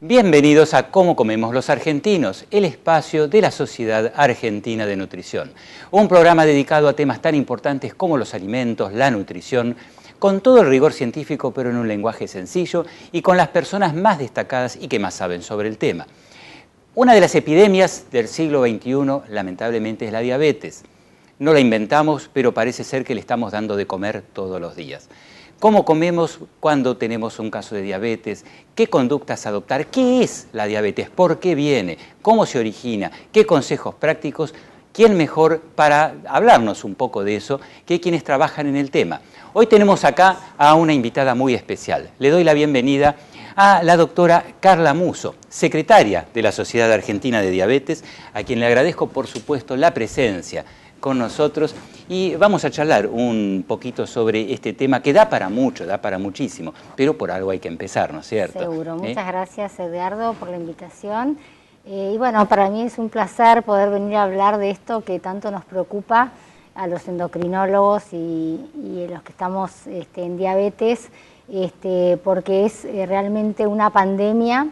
Bienvenidos a Cómo comemos los argentinos, el espacio de la Sociedad Argentina de Nutrición. Un programa dedicado a temas tan importantes como los alimentos, la nutrición, con todo el rigor científico pero en un lenguaje sencillo y con las personas más destacadas y que más saben sobre el tema. Una de las epidemias del siglo XXI, lamentablemente, es la diabetes. No la inventamos, pero parece ser que le estamos dando de comer todos los días. ¿Cómo comemos cuando tenemos un caso de diabetes? ¿Qué conductas adoptar? ¿Qué es la diabetes? ¿Por qué viene? ¿Cómo se origina? ¿Qué consejos prácticos? ¿Quién mejor para hablarnos un poco de eso que quienes trabajan en el tema? Hoy tenemos acá a una invitada muy especial. Le doy la bienvenida a la doctora Carla Musso, secretaria de la Sociedad Argentina de Diabetes, a quien le agradezco, por supuesto, la presencia con nosotros y vamos a charlar un poquito sobre este tema que da para mucho, da para muchísimo, pero por algo hay que empezar, ¿no es cierto? Seguro. Muchas gracias, Edgardo, por la invitación. Y bueno, para mí es un placer poder venir a hablar de esto que tanto nos preocupa a los endocrinólogos y los que estamos en diabetes, porque es realmente una pandemia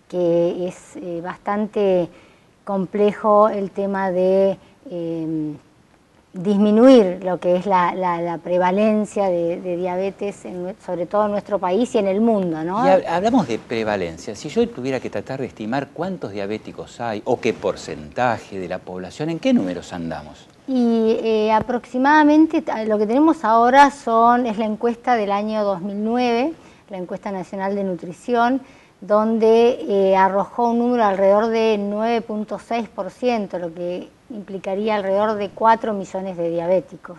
que es bastante complejo el tema de disminuir lo que es la prevalencia de diabetes, sobre todo en nuestro país y en el mundo, ¿no? Y hablamos de prevalencia. Si yo tuviera que tratar de estimar cuántos diabéticos hay o qué porcentaje de la población, ¿en qué números andamos? Y aproximadamente lo que tenemos ahora es la encuesta del año 2009, la encuesta nacional de nutrición, donde arrojó un número alrededor de 9.6%, lo que implicaría alrededor de 4 millones de diabéticos.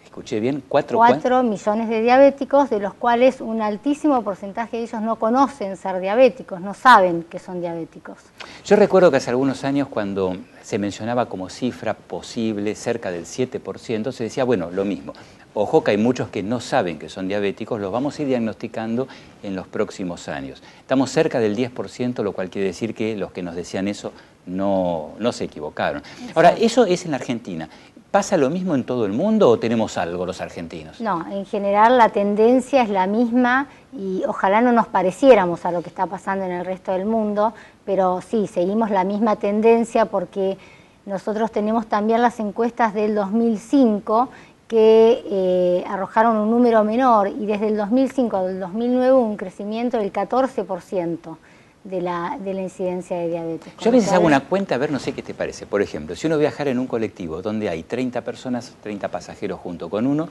Escuché bien, 4 millones de diabéticos, de los cuales un altísimo porcentaje de ellos no conocen ser diabéticos, no saben que son diabéticos. Yo recuerdo que hace algunos años cuando se mencionaba como cifra posible cerca del 7%, se decía, bueno, lo mismo. Ojo que hay muchos que no saben que son diabéticos, los vamos a ir diagnosticando en los próximos años. Estamos cerca del 10%, lo cual quiere decir que los que nos decían eso no se equivocaron. Ahora, eso es en la Argentina. ¿Pasa lo mismo en todo el mundo o tenemos algo los argentinos? No, en general la tendencia es la misma y ojalá no nos pareciéramos a lo que está pasando en el resto del mundo, pero sí, seguimos la misma tendencia porque nosotros tenemos también las encuestas del 2005 que arrojaron un número menor y desde el 2005 al 2009 un crecimiento del 14% de la incidencia de diabetes. Yo a veces hago una cuenta, a ver, no sé qué te parece. Por ejemplo, si uno viajara en un colectivo donde hay 30 personas, 30 pasajeros junto con uno,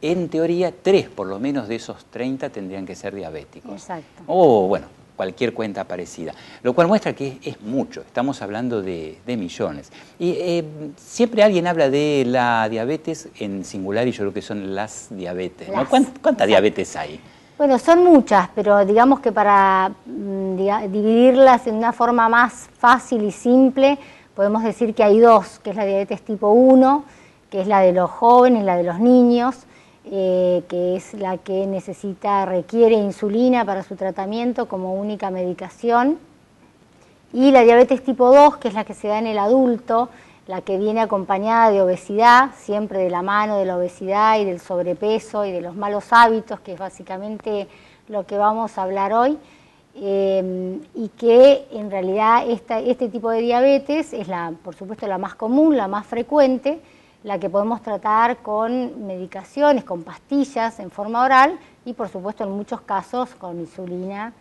en teoría 3 por lo menos de esos 30 tendrían que ser diabéticos. Exacto. O bueno, cualquier cuenta parecida. Lo cual muestra que es mucho, estamos hablando de millones. Y siempre alguien habla de la diabetes en singular y yo creo que son las diabetes, ¿no? ¿Cuánta diabetes hay? Bueno, son muchas, pero digamos que para dividirlas en una forma más fácil y simple, podemos decir que hay dos, que es la diabetes tipo 1, que es la de los jóvenes, la de los niños, que es la que requiere insulina para su tratamiento como única medicación, y la diabetes tipo 2, que es la que se da en el adulto, la que viene acompañada de obesidad, siempre de la mano de la obesidad y del sobrepeso y de los malos hábitos, que es básicamente lo que vamos a hablar hoy, y que en realidad este tipo de diabetes es por supuesto la más común, la más frecuente, la que podemos tratar con medicaciones, con pastillas en forma oral y por supuesto en muchos casos con insulina,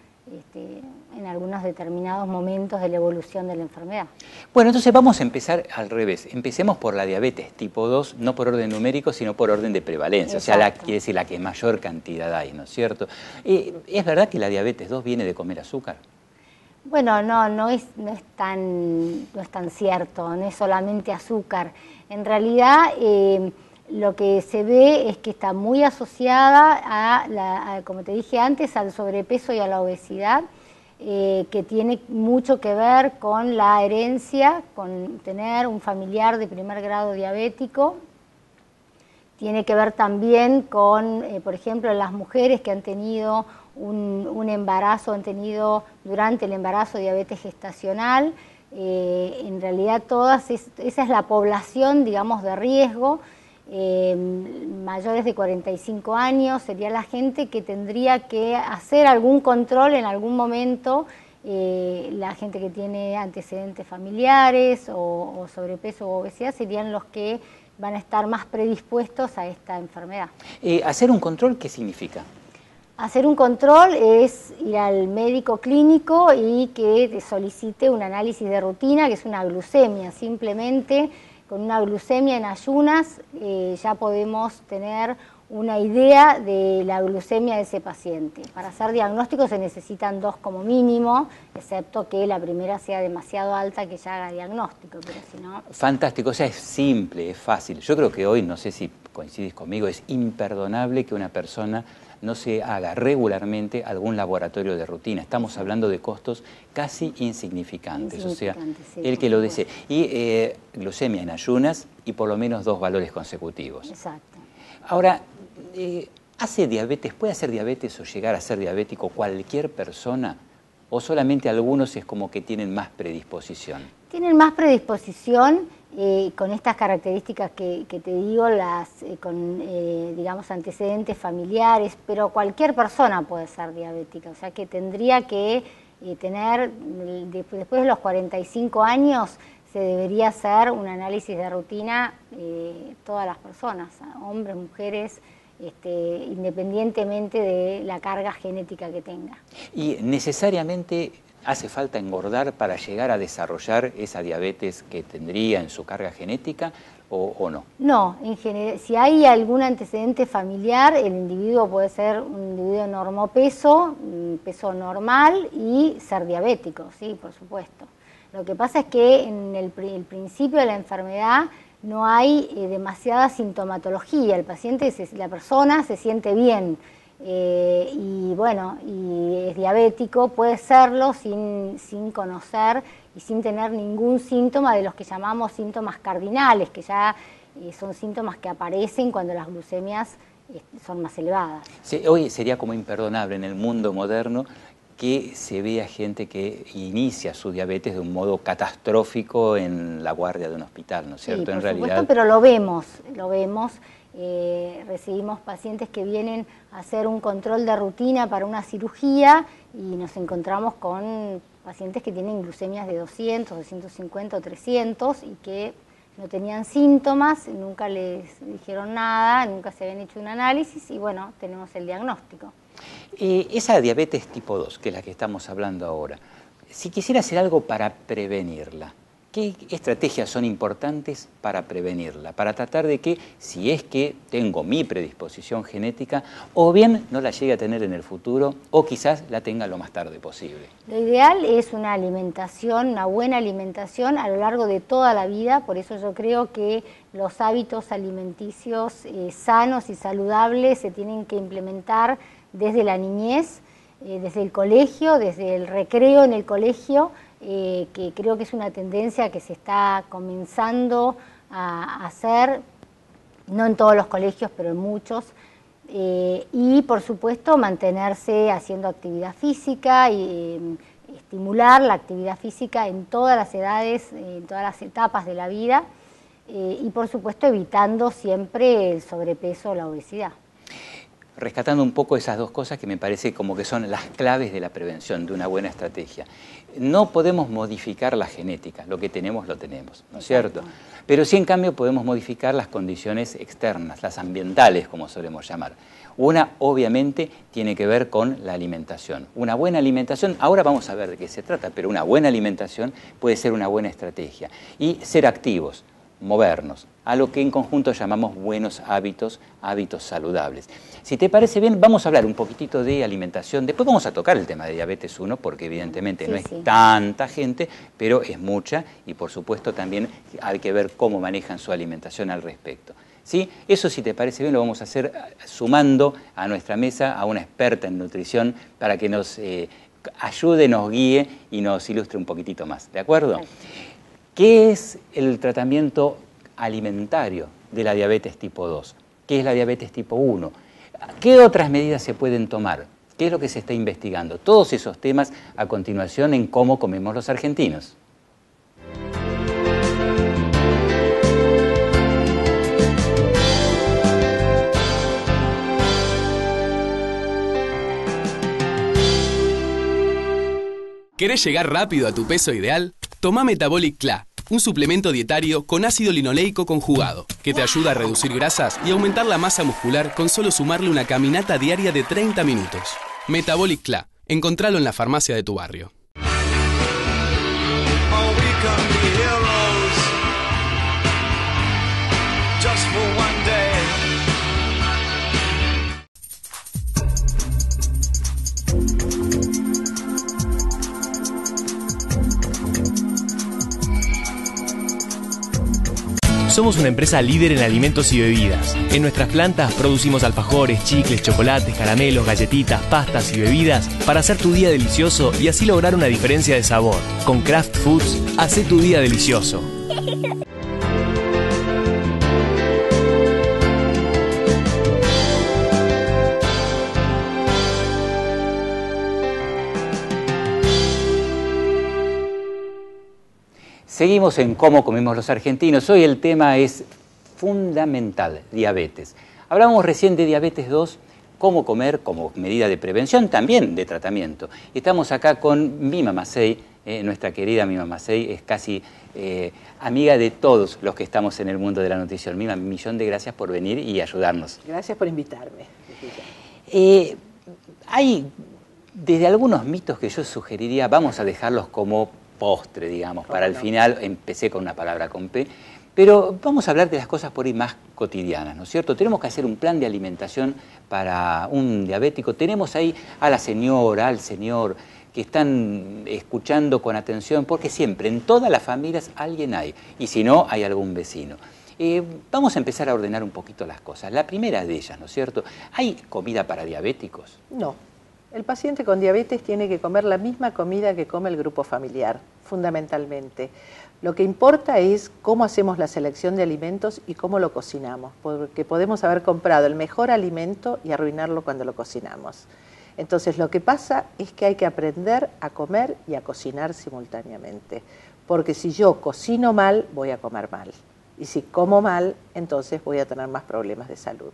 en algunos determinados momentos de la evolución de la enfermedad. Bueno, entonces vamos a empezar al revés. Empecemos por la diabetes tipo 2, no por orden numérico, sino por orden de prevalencia. Exacto. O sea, quiere decir la que mayor cantidad hay, ¿no es cierto? ¿Es verdad que la diabetes 2 viene de comer azúcar? Bueno, no es tan cierto, no es solamente azúcar. En realidad, lo que se ve es que está muy asociada como te dije antes, al sobrepeso y a la obesidad, que tiene mucho que ver con la herencia, con tener un familiar de primer grado diabético. Tiene que ver también con, por ejemplo, las mujeres que han tenido un embarazo, han tenido durante el embarazo diabetes gestacional. En realidad esa es la población, digamos, de riesgo. mayores de 45 años sería la gente que tendría que hacer algún control en algún momento, la gente que tiene antecedentes familiares o sobrepeso o obesidad serían los que van a estar más predispuestos a esta enfermedad. ¿Hacer un control qué significa? Hacer un control es ir al médico clínico y que te solicite un análisis de rutina, que es una glucemia. Simplemente con una glucemia en ayunas ya podemos tener una idea de la glucemia de ese paciente. Para hacer diagnóstico se necesitan 2 como mínimo, excepto que la primera sea demasiado alta que ya haga diagnóstico, pero si no... Fantástico, o sea, es simple, es fácil. Yo creo que hoy, no sé si coincides conmigo, es imperdonable que una persona no se haga regularmente algún laboratorio de rutina. Estamos hablando de costos casi insignificantes, o sea, sí, el que lo desee. Y glucemia en ayunas y por lo menos 2 valores consecutivos. Exacto. Ahora, ¿puede hacer diabetes o llegar a ser diabético cualquier persona? ¿O solamente algunos es como que tienen más predisposición? Tienen más predisposición con estas características que te digo, con digamos antecedentes familiares, pero cualquier persona puede ser diabética, o sea que tendría que tener, después de los 45 años, se debería hacer un análisis de rutina todas las personas, hombres, mujeres, independientemente de la carga genética que tenga. ¿Y necesariamente hace falta engordar para llegar a desarrollar esa diabetes que tendría en su carga genética o no? No, en general, si hay algún antecedente familiar, el individuo puede ser un individuo de normopeso, peso normal y ser diabético, sí, por supuesto. Lo que pasa es que en el principio de la enfermedad no hay demasiada sintomatología, la persona se siente bien y bueno, y es diabético, puede serlo sin conocer y sin tener ningún síntoma de los que llamamos síntomas cardinales, que ya son síntomas que aparecen cuando las glucemias son más elevadas. Sí, hoy sería como imperdonable en el mundo moderno que se vea gente que inicia su diabetes de un modo catastrófico en la guardia de un hospital, ¿no es cierto? Sí, en por realidad... supuesto, pero lo vemos. Recibimos pacientes que vienen a hacer un control de rutina para una cirugía y nos encontramos con pacientes que tienen glucemias de 200, 250 o 300 y que no tenían síntomas, nunca les dijeron nada, nunca se habían hecho un análisis y bueno, tenemos el diagnóstico. Esa diabetes tipo 2, que es la que estamos hablando ahora, si quisiera hacer algo para prevenirla, ¿qué estrategias son importantes para prevenirla? Para tratar de que, si es que tengo mi predisposición genética, o bien no la llegue a tener en el futuro, o quizás la tenga lo más tarde posible. Lo ideal es una alimentación, una buena alimentación a lo largo de toda la vida, por eso yo creo que los hábitos alimenticios sanos y saludables se tienen que implementar desde la niñez, desde el colegio, desde el recreo en el colegio, que creo que es una tendencia que se está comenzando a hacer, no en todos los colegios, pero en muchos, y por supuesto mantenerse haciendo actividad física y estimular la actividad física en todas las edades, en todas las etapas de la vida, y por supuesto evitando siempre el sobrepeso o la obesidad. Rescatando un poco esas dos cosas que me parece como que son las claves de la prevención, de una buena estrategia. No podemos modificar la genética, lo que tenemos lo tenemos, ¿no es cierto? Pero sí en cambio podemos modificar las condiciones externas, las ambientales como solemos llamar. Una obviamente tiene que ver con la alimentación. Una buena alimentación, ahora vamos a ver de qué se trata, pero una buena alimentación puede ser una buena estrategia. Y ser activos, movernos, a lo que en conjunto llamamos buenos hábitos, hábitos saludables. Si te parece bien, vamos a hablar un poquitito de alimentación, después vamos a tocar el tema de diabetes 1, porque evidentemente no es tanta gente, pero es mucha, y por supuesto también hay que ver cómo manejan su alimentación al respecto. ¿Sí? Eso, si te parece bien, lo vamos a hacer sumando a nuestra mesa a una experta en nutrición para que nos ayude, nos guíe y nos ilustre un poquitito más, ¿de acuerdo? ¿Qué es el tratamiento alimentario de la diabetes tipo 2? ¿Qué es la diabetes tipo 1? ¿Qué otras medidas se pueden tomar? ¿Qué es lo que se está investigando? Todos esos temas a continuación en Cómo comemos los argentinos. ¿Querés llegar rápido a tu peso ideal? Toma Metabolic Cla, un suplemento dietario con ácido linoleico conjugado, que te ayuda a reducir grasas y aumentar la masa muscular con solo sumarle una caminata diaria de 30 minutos. Metabolic Cla, encontralo en la farmacia de tu barrio. Somos una empresa líder en alimentos y bebidas. En nuestras plantas producimos alfajores, chicles, chocolates, caramelos, galletitas, pastas y bebidas para hacer tu día delicioso y así lograr una diferencia de sabor. Con Kraft Foods, hacé tu día delicioso. Seguimos en Cómo comemos los argentinos. Hoy el tema es fundamental, diabetes. Hablábamos recién de diabetes 2, cómo comer como medida de prevención, también de tratamiento. Estamos acá con Mima Macei, nuestra querida Mima Macei, es casi amiga de todos los que estamos en el mundo de la nutrición. Mima, un millón de gracias por venir y ayudarnos. Gracias por invitarme. Hay desde algunos mitos que yo sugeriría, vamos a dejarlos como postre, digamos, para el final. Empecé con una palabra con P, pero vamos a hablar de las cosas por ahí más cotidianas, ¿no es cierto? Tenemos que hacer un plan de alimentación para un diabético. Tenemos ahí a la señora, al señor, que están escuchando con atención, porque siempre, en todas las familias, alguien hay, y si no, hay algún vecino. Vamos a empezar a ordenar un poquito las cosas. La primera de ellas, ¿no es cierto? ¿Hay comida para diabéticos? No. El paciente con diabetes tiene que comer la misma comida que come el grupo familiar, fundamentalmente. Lo que importa es cómo hacemos la selección de alimentos y cómo lo cocinamos, porque podemos haber comprado el mejor alimento y arruinarlo cuando lo cocinamos. Entonces lo que pasa es que hay que aprender a comer y a cocinar simultáneamente, porque si yo cocino mal, voy a comer mal. Y si como mal, entonces voy a tener más problemas de salud.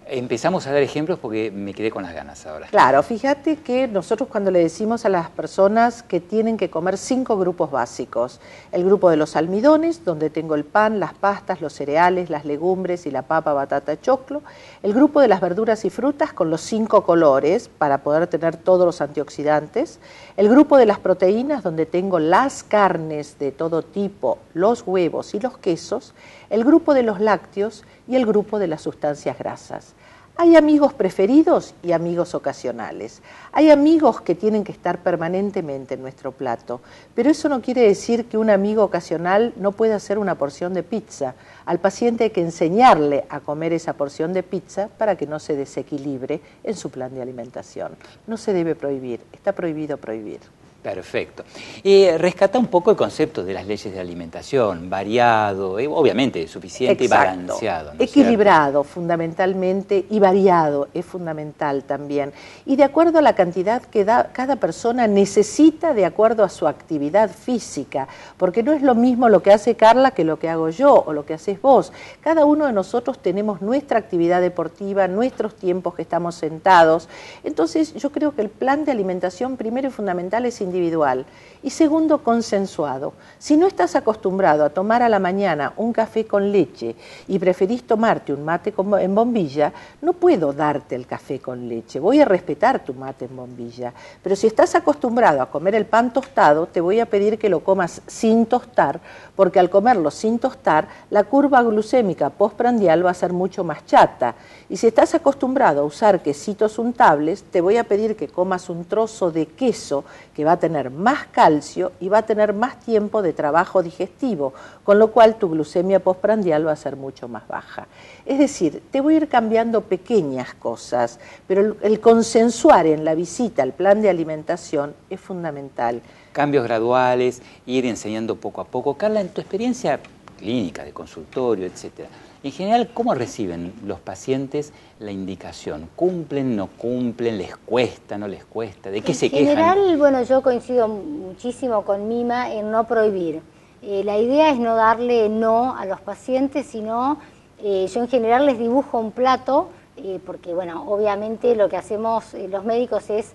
Empezamos a dar ejemplos porque me quedé con las ganas ahora. Claro, fíjate que nosotros cuando le decimos a las personas que tienen que comer 5 grupos básicos, el grupo de los almidones, donde tengo el pan, las pastas, los cereales, las legumbres y la papa, batata, choclo, el grupo de las verduras y frutas con los 5 colores para poder tener todos los antioxidantes, el grupo de las proteínas donde tengo las carnes de todo tipo, los huevos y los quesos, el grupo de los lácteos y el grupo de las sustancias grasas. Hay amigos preferidos y amigos ocasionales. Hay amigos que tienen que estar permanentemente en nuestro plato, pero eso no quiere decir que un amigo ocasional no pueda hacer una porción de pizza. Al paciente hay que enseñarle a comer esa porción de pizza para que no se desequilibre en su plan de alimentación. No se debe prohibir, está prohibido prohibir. Perfecto. Rescata un poco el concepto de las leyes de alimentación, variado, obviamente suficiente. Exacto. Y balanceado, ¿no? Equilibrado fundamentalmente y variado es fundamental también. Y de acuerdo a la cantidad que cada persona necesita de acuerdo a su actividad física, porque no es lo mismo lo que hace Carla que lo que hago yo o lo que haces vos. Cada uno de nosotros tenemos nuestra actividad deportiva, nuestros tiempos que estamos sentados. Entonces yo creo que el plan de alimentación primero y fundamental es individual y segundo, consensuado. Si no estás acostumbrado a tomar a la mañana un café con leche y preferís tomarte un mate en bombilla, no puedo darte el café con leche, voy a respetar tu mate en bombilla, pero si estás acostumbrado a comer el pan tostado, te voy a pedir que lo comas sin tostar, porque al comerlo sin tostar, la curva glucémica postprandial va a ser mucho más chata. Y si estás acostumbrado a usar quesitos untables, te voy a pedir que comas un trozo de queso que va a tener más calcio y va a tener más tiempo de trabajo digestivo, con lo cual tu glucemia postprandial va a ser mucho más baja. Es decir, te voy a ir cambiando pequeñas cosas, pero el consensuar en la visita al plan de alimentación es fundamental. Cambios graduales, ir enseñando poco a poco. Carla, en tu experiencia clínica, de consultorio, etcétera, en general, ¿cómo reciben los pacientes la indicación? ¿Cumplen, no cumplen? ¿Les cuesta, no les cuesta? ¿De qué se quejan? En general, bueno, yo coincido muchísimo con Mima en no prohibir. La idea es no darle no a los pacientes, sino yo en general les dibujo un plato, porque bueno, obviamente lo que hacemos los médicos es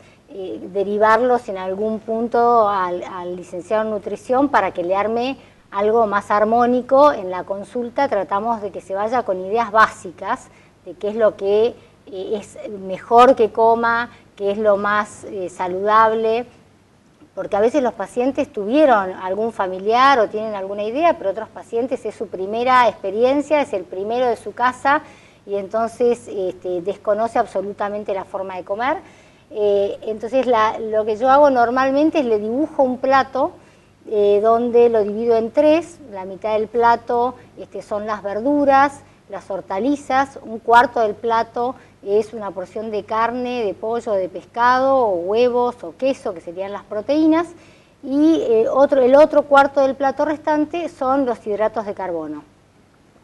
derivarlos en algún punto al licenciado en nutrición para que le arme algo más armónico. En la consulta tratamos de que se vaya con ideas básicas de qué es lo que es mejor que coma, qué es lo más saludable, porque a veces los pacientes tuvieron algún familiar o tienen alguna idea, pero otros pacientes es su primera experiencia, es el primero de su casa y entonces desconoce absolutamente la forma de comer. Entonces lo que yo hago normalmente es le dibujo un plato donde lo divido en 3, la mitad del plato son las verduras, las hortalizas, un cuarto del plato es una porción de carne, de pollo, de pescado, o huevos o queso, que serían las proteínas, y el otro cuarto del plato restante son los hidratos de carbono,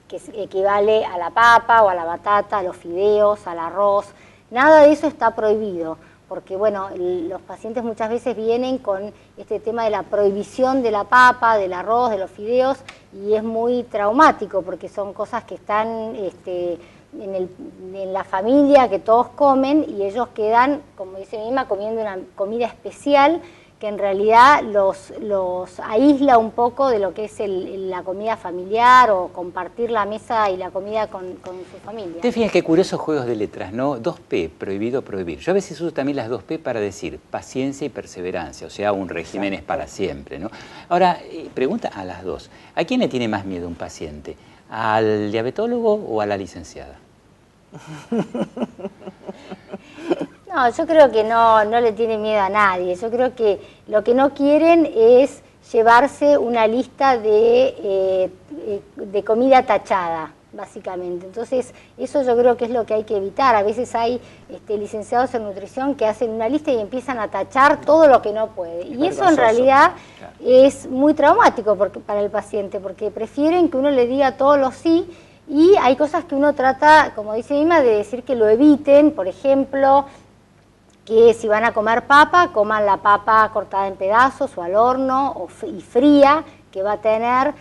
que equivale a la papa o a la batata, a los fideos, al arroz. Nada de eso está prohibido, porque bueno, los pacientes muchas veces vienen con este tema de la prohibición de la papa, del arroz, de los fideos, y es muy traumático porque son cosas que están en la familia, que todos comen, y ellos quedan, como dice mi mamá, comiendo una comida especial que en realidad los aísla un poco de lo que es la comida familiar o compartir la mesa y la comida con su familia. Te fijas qué curiosos juegos de letras, ¿no? 2P, prohibido, prohibir. Yo a veces uso también las 2P para decir paciencia y perseverancia, o sea, un régimen es para siempre, ¿no? Ahora, pregunta a las dos, ¿a quién le tiene más miedo un paciente? ¿Al diabetólogo o a la licenciada? No, yo creo que no le tiene miedo a nadie. Yo creo que lo que no quieren es llevarse una lista de comida tachada, básicamente. Entonces, eso yo creo que es lo que hay que evitar. A veces hay licenciados en nutrición que hacen una lista y empiezan a tachar todo lo que no puede. Y eso en realidad es muy traumático para el paciente, porque prefieren que uno le diga todos los sí, y hay cosas que uno trata, como dice Mima, de decir que lo eviten. Por ejemplo, que si van a comer papa, coman la papa cortada en pedazos o al horno y fría, que va a tener,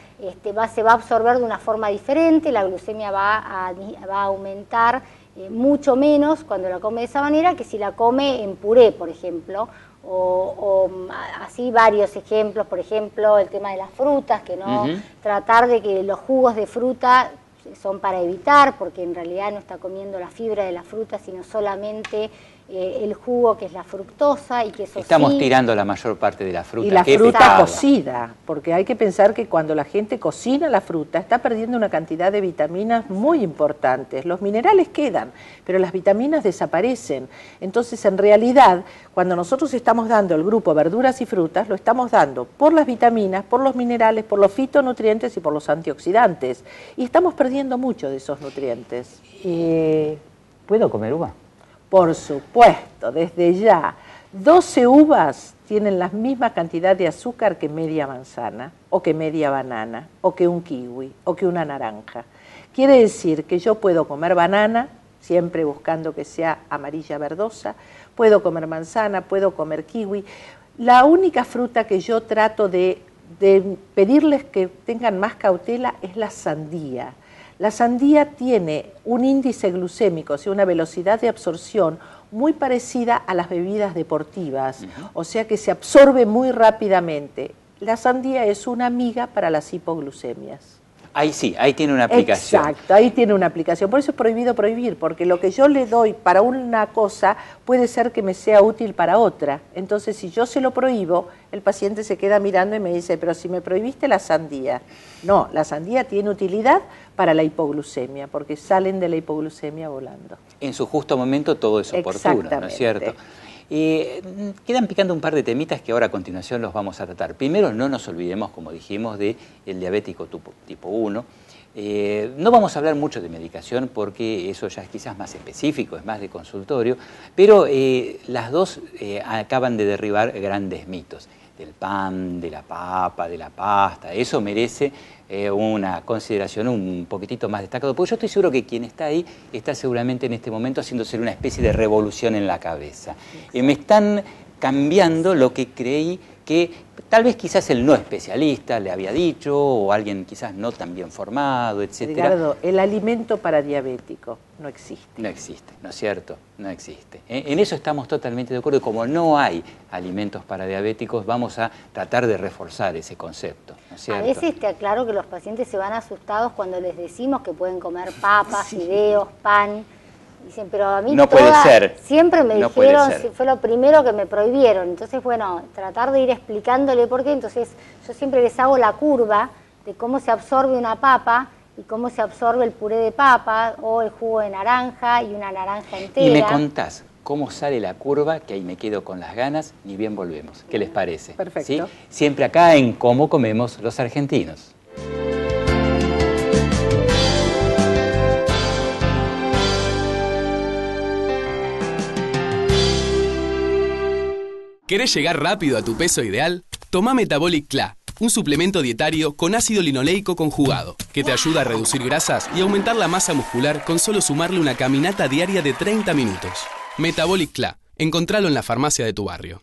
se va a absorber de una forma diferente, la glucemia va a aumentar mucho menos cuando la come de esa manera que si la come en puré, por ejemplo, o así varios ejemplos. Por ejemplo, el tema de las frutas, que no tratar de que los jugos de fruta son para evitar, porque en realidad no está comiendo la fibra de la fruta, sino solamente el jugo, que es la fructosa, y que eso estamos tirando la mayor parte de la fruta. Y la fruta cocida, porque hay que pensar que cuando la gente cocina la fruta está perdiendo una cantidad de vitaminas muy importantes. Los minerales quedan, pero las vitaminas desaparecen. Entonces, en realidad, cuando nosotros estamos dando el grupo verduras y frutas, lo estamos dando por las vitaminas, por los minerales, por los fitonutrientes y por los antioxidantes. Y estamos perdiendo mucho de esos nutrientes. ¿Puedo comer uva? Por supuesto, desde ya. 12 uvas tienen la misma cantidad de azúcar que media manzana, o que media banana, o que un kiwi, o que una naranja. Quiere decir que yo puedo comer banana, siempre buscando que sea amarilla verdosa, puedo comer manzana, puedo comer kiwi. La única fruta que yo trato de pedirles que tengan más cautela es la sandía. La sandía tiene un índice glucémico, o sea, una velocidad de absorción muy parecida a las bebidas deportivas, o sea que se absorbe muy rápidamente. La sandía es una amiga para las hipoglucemias. Ahí sí, ahí tiene una aplicación. Exacto, ahí tiene una aplicación. Por eso es prohibido prohibir, porque lo que yo le doy para una cosa puede ser que me sea útil para otra. Entonces, si yo se lo prohíbo, el paciente se queda mirando y me dice, pero si me prohibiste la sandía. No, la sandía tiene utilidad para la hipoglucemia, porque salen de la hipoglucemia volando. En su justo momento todo es oportuno, ¿no es cierto? Quedan picando un par de temitas que ahora a continuación los vamos a tratar. Primero, no nos olvidemos, como dijimos, del diabético tipo 1. No vamos a hablar mucho de medicación porque eso ya es quizás más específico, es más de consultorio, pero las dos acaban de derribar grandes mitos. Del pan, de la papa, de la pasta, eso merece una consideración un poquitito más destacado, porque yo estoy seguro que quien está ahí está seguramente en este momento haciéndose una especie de revolución en la cabeza. Me están cambiando lo que creí que tal vez quizás el no especialista le había dicho, o alguien quizás no tan bien formado, etcétera. Edgardo, el alimento para diabético no existe. No existe, ¿no es cierto? No existe. En eso estamos totalmente de acuerdo. Como no hay alimentos para diabéticos, vamos a tratar de reforzar ese concepto, ¿no es cierto? A veces te aclaro que los pacientes se van asustados cuando les decimos que pueden comer papas, fideos, pan. Dicen, pero a mí no puede ser. Siempre me no dijeron, fue lo primero que me prohibieron. Entonces, bueno, tratar de ir explicándole por qué. Entonces, yo siempre les hago la curva de cómo se absorbe una papa y cómo se absorbe el puré de papa o el jugo de naranja y una naranja entera. Y me contás cómo sale la curva, que ahí me quedo con las ganas, ni bien volvemos. ¿Qué les parece? Perfecto. ¿Sí? Siempre acá en Cómo Comemos los Argentinos. ¿Querés llegar rápido a tu peso ideal? Toma Metabolic Cla, un suplemento dietario con ácido linoleico conjugado, que te ayuda a reducir grasas y aumentar la masa muscular con solo sumarle una caminata diaria de 30 minutos. Metabolic Cla, encontralo en la farmacia de tu barrio.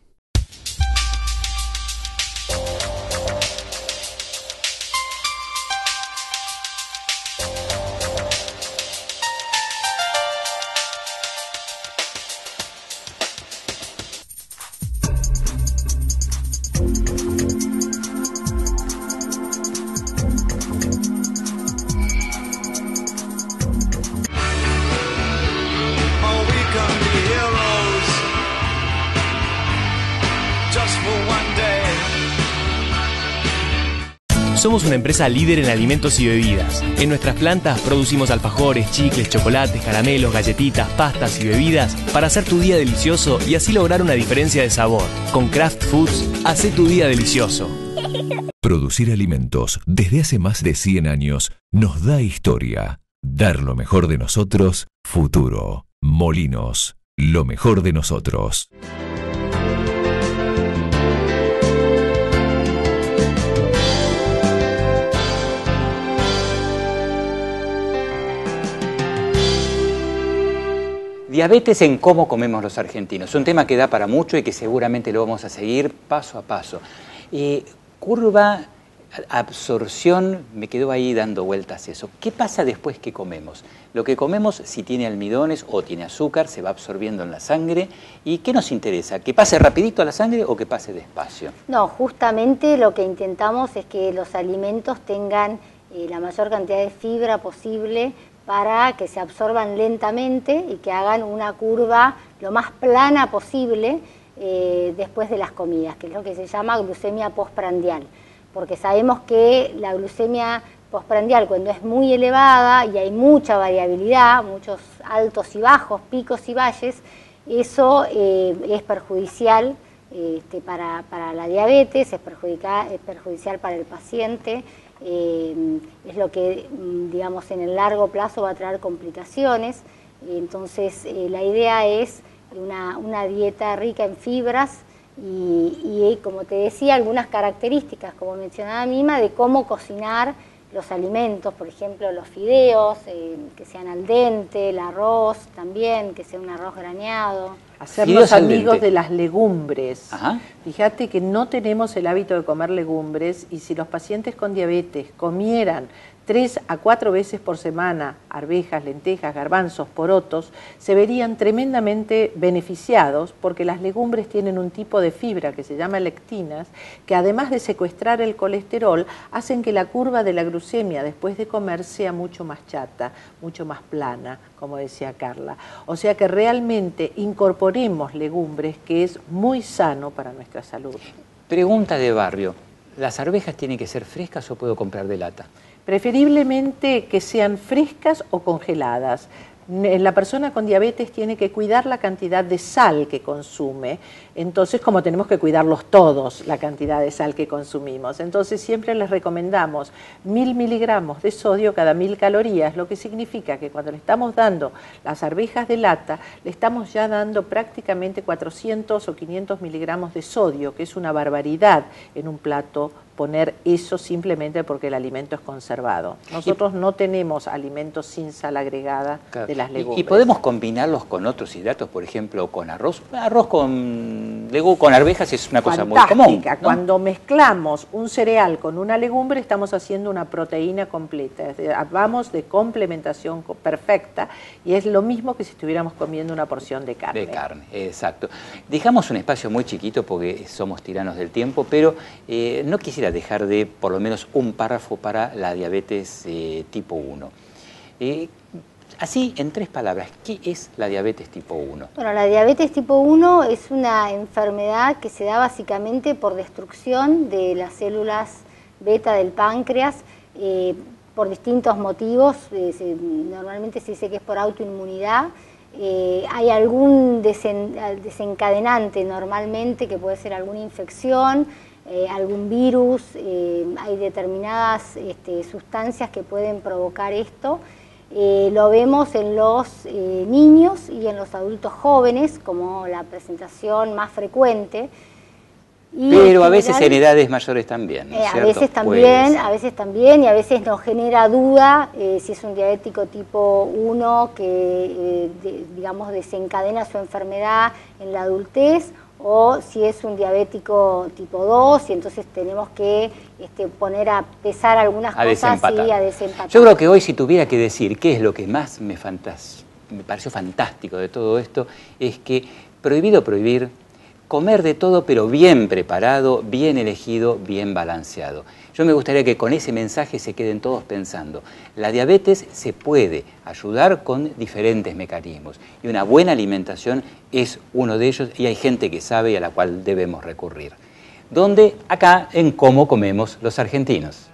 Somos una empresa líder en alimentos y bebidas. En nuestras plantas producimos alfajores, chicles, chocolates, caramelos, galletitas, pastas y bebidas para hacer tu día delicioso y así lograr una diferencia de sabor. Con Kraft Foods, hacé tu día delicioso. Producir alimentos desde hace más de 100 años nos da historia. Dar lo mejor de nosotros, futuro. Molinos, lo mejor de nosotros. Diabetes en cómo comemos los argentinos. Un tema que da para mucho y que seguramente lo vamos a seguir paso a paso. Curva, absorción, me quedó ahí dando vueltas eso. ¿Qué pasa después que comemos? Lo que comemos, si tiene almidones o tiene azúcar, se va absorbiendo en la sangre. ¿Y qué nos interesa? ¿Que pase rapidito a la sangre o que pase despacio? No, justamente lo que intentamos es que los alimentos tengan la mayor cantidad de fibra posible para que se absorban lentamente y que hagan una curva lo más plana posible después de las comidas, que es lo que se llama glucemia postprandial. Porque sabemos que la glucemia postprandial, cuando es muy elevada y hay mucha variabilidad, muchos altos y bajos, picos y valles, eso es perjudicial para la diabetes, es perjudicial para el paciente. Es lo que, digamos, en el largo plazo va a traer complicaciones. Entonces, la idea es una dieta rica en fibras y, como te decía, algunas características, como mencionaba Mima, de cómo cocinar los alimentos, por ejemplo, los fideos, que sean al dente, el arroz también, que sea un arroz graneado. Hacernos amigos de las legumbres. Ajá. Fíjate que no tenemos el hábito de comer legumbres y si los pacientes con diabetes comieran 3 a 4 veces por semana arvejas, lentejas, garbanzos, porotos, se verían tremendamente beneficiados porque las legumbres tienen un tipo de fibra que se llama lectinas, que además de secuestrar el colesterol, hacen que la curva de la glucemia después de comer sea mucho más chata, mucho más plana, como decía Carla. O sea que realmente incorporemos legumbres, que es muy sano para nuestra salud. Pregunta de barrio, ¿las arvejas tienen que ser frescas o puedo comprar de lata? Preferiblemente que sean frescas o congeladas. La persona con diabetes tiene que cuidar la cantidad de sal que consume, entonces como tenemos que cuidarlos todos la cantidad de sal que consumimos, entonces siempre les recomendamos 1000 miligramos de sodio cada 1000 calorías, lo que significa que cuando le estamos dando las arvejas de lata, le estamos ya dando prácticamente 400 o 500 miligramos de sodio, que es una barbaridad en un plato poner eso simplemente porque el alimento es conservado. Nosotros no tenemos alimentos sin sal agregada de las legumbres. ¿Y podemos combinarlos con otros hidratos, por ejemplo, con arroz? Arroz con arvejas es una cosa muy común, ¿no? Cuando mezclamos un cereal con una legumbre, estamos haciendo una proteína completa. Vamos de complementación perfecta y es lo mismo que si estuviéramos comiendo una porción de carne. De carne, exacto. Dejamos un espacio muy chiquito porque somos tiranos del tiempo, pero no quisiera dejar de por lo menos un párrafo para la diabetes tipo 1. Así, en 3 palabras, ¿qué es la diabetes tipo 1? Bueno, la diabetes tipo 1 es una enfermedad que se da básicamente por destrucción de las células beta del páncreas por distintos motivos. Normalmente se dice que es por autoinmunidad. Hay algún desencadenante normalmente, que puede ser alguna infección, algún virus, hay determinadas sustancias que pueden provocar esto. Lo vemos en los niños y en los adultos jóvenes como la presentación más frecuente. Pero a veces en edades mayores también, ¿no es cierto? A veces también, y a veces nos genera duda si es un diabético tipo 1 que, digamos, desencadena su enfermedad en la adultez, o si es un diabético tipo 2 y entonces tenemos que poner a pesar algunas cosas y a desempatar. Yo creo que hoy, si tuviera que decir qué es lo que más me pareció fantástico de todo esto, es que prohibido prohibir, comer de todo, pero bien preparado, bien elegido, bien balanceado. Yo me gustaría que con ese mensaje se queden todos pensando. La diabetes se puede ayudar con diferentes mecanismos y una buena alimentación es uno de ellos, y hay gente que sabe y a la cual debemos recurrir. ¿Dónde? Acá en Cómo Comemos los Argentinos.